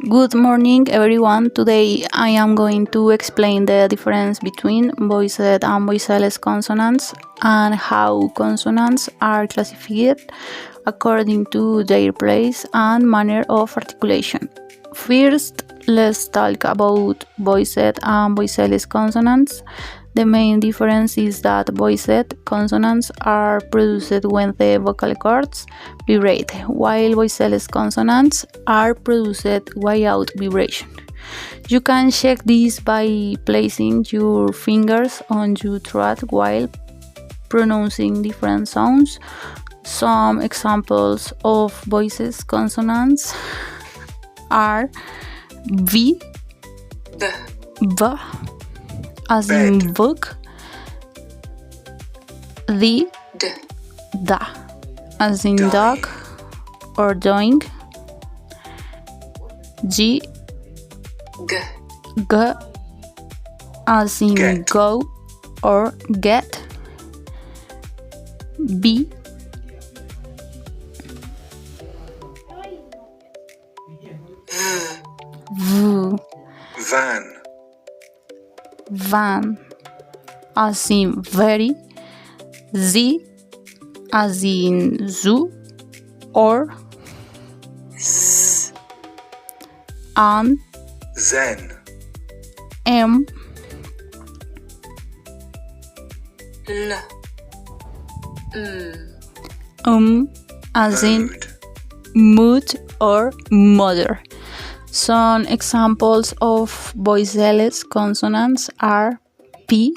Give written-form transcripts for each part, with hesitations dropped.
Good morning, everyone. Today I am going to explain the difference between voiced and voiceless consonants and how consonants are classified according to their place and manner of articulation. First, let's talk about voiced and voiceless consonants. The main difference is that voiced consonants are produced when the vocal cords vibrate, while voiceless consonants are produced without vibration. You can check this by placing your fingers on your throat while pronouncing different sounds. Some examples of voiceless consonants are V, B, as in book, D, da, as in dog or doing, G, G, as in go or get, B, V, van, as in very, Z, as in zoo or and Zen, M, as in mood or mother. Some examples of voiceless consonants are P,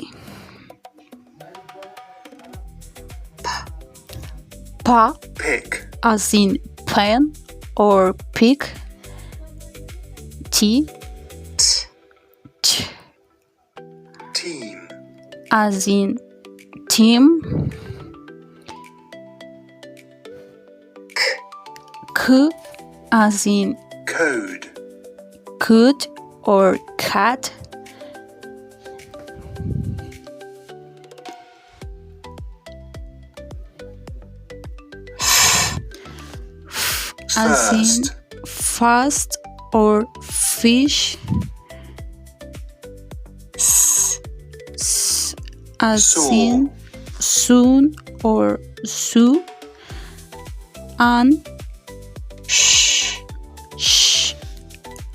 Pa, pick, as in pen or pick, T, Ch, team, as in team, K, as in code, could or cat, as in fast or fish, S, as Saw. in soon or sue, and sh,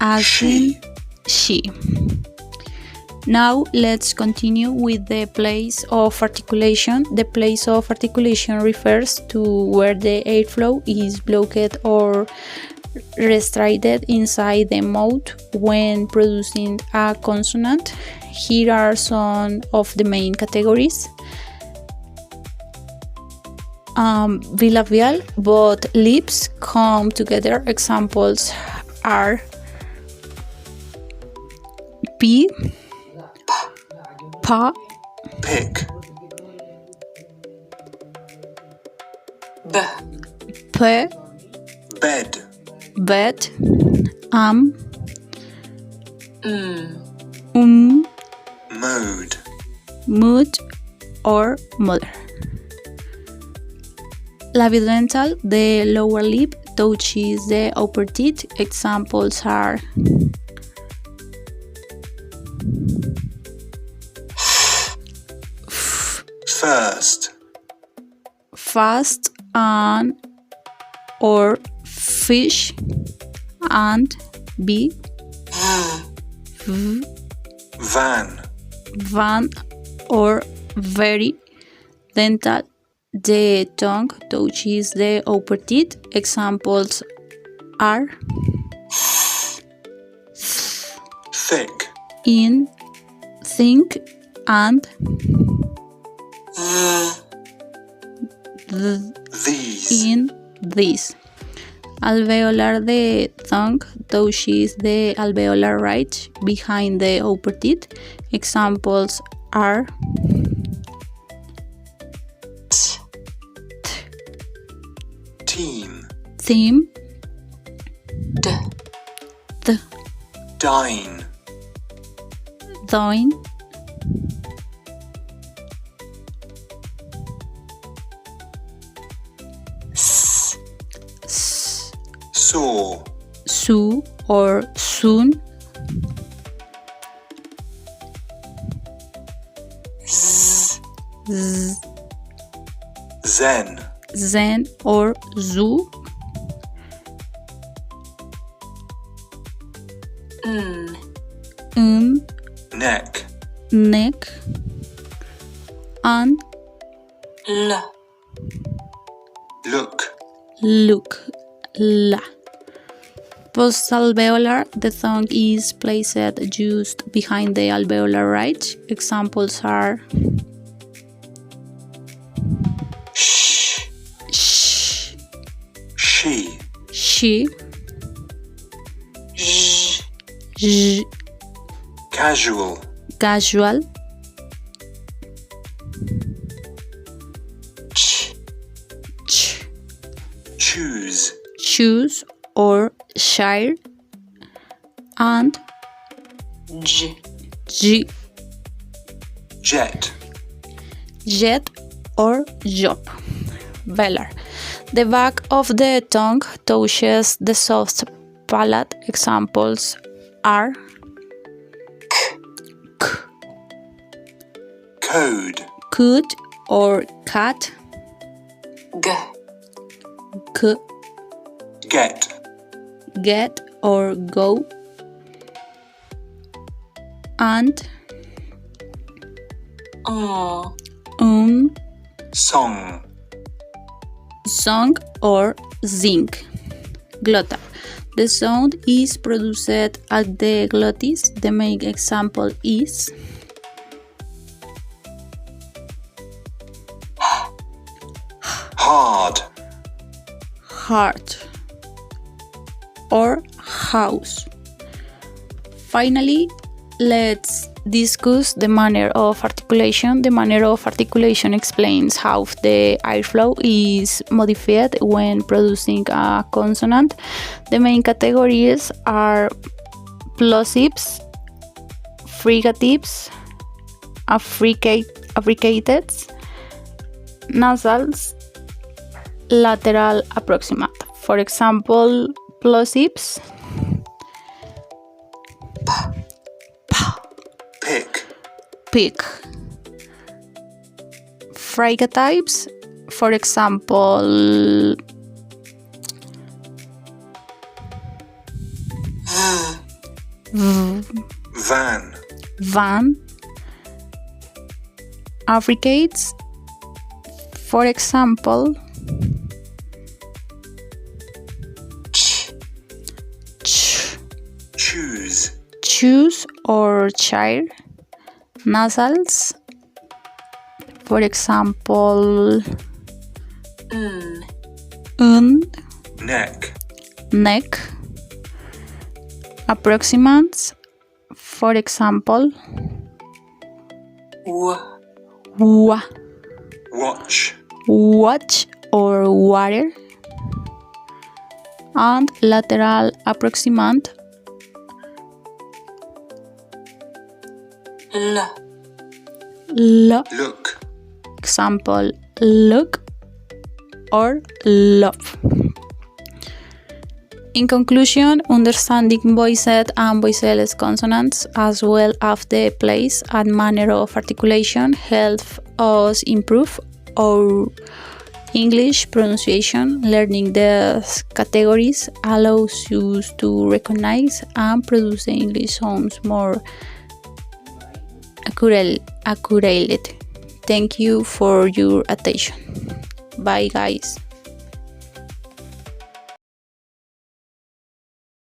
as in she. Now let's continue with the place of articulation. The place of articulation refers to where the airflow is blocked or restricted inside the mouth when producing a consonant. Here are some of the main categories. Bilabial, both lips come together. Examples are P, Pa, pick, P, bed, bed, mode, mood or mother. Labiodental, the lower lip touches the upper teeth. Examples are first, fast and or fish, and B, van, van or very. Dental, the tongue touches the upper teeth. Examples are thick, in, think, and these, in this. Alveolar, the tongue touches the alveolar ridge behind the upper teeth. Examples are team, theme, dine, dine, saw, Sue, or soon, z, z, zen, zen or zoo, n, neck, neck, and l, look, look, la. Post-alveolar, the tongue is placed just behind the alveolar ridge. Examples are sh, sh, she, she, j, j, casual, casual, ch, ch, choose, choose or shire, and j, g, jet, jet or job. Velar. The back of the tongue touches the soft palate. Examples are k, code, could or cat, g, k, get, get or go, and song, song or sing. Glottal. The sound is produced at the glottis. The main example is hard, heart or house. Finally, let's discuss the manner of articulation. The manner of articulation explains how the airflow is modified when producing a consonant. The main categories are plosives, frigatives, affricateds, nasals, lateral approximant. For example, plosives, pick, pick. Frigatives, for example, van, van. Affricates, for example, ch, ch, choose, choose or chair. Nasals, for example, neck, neck. Approximants, for example, w, wa, watch, watch or water. And lateral approximant, l, look, example, look or love. In conclusion, understanding voiced and voiceless consonants as well as the place and manner of articulation help us improve our English pronunciation. Learning these categories allows us to recognize and produce the English sounds more accurately. Thank you for your attention. Bye, guys.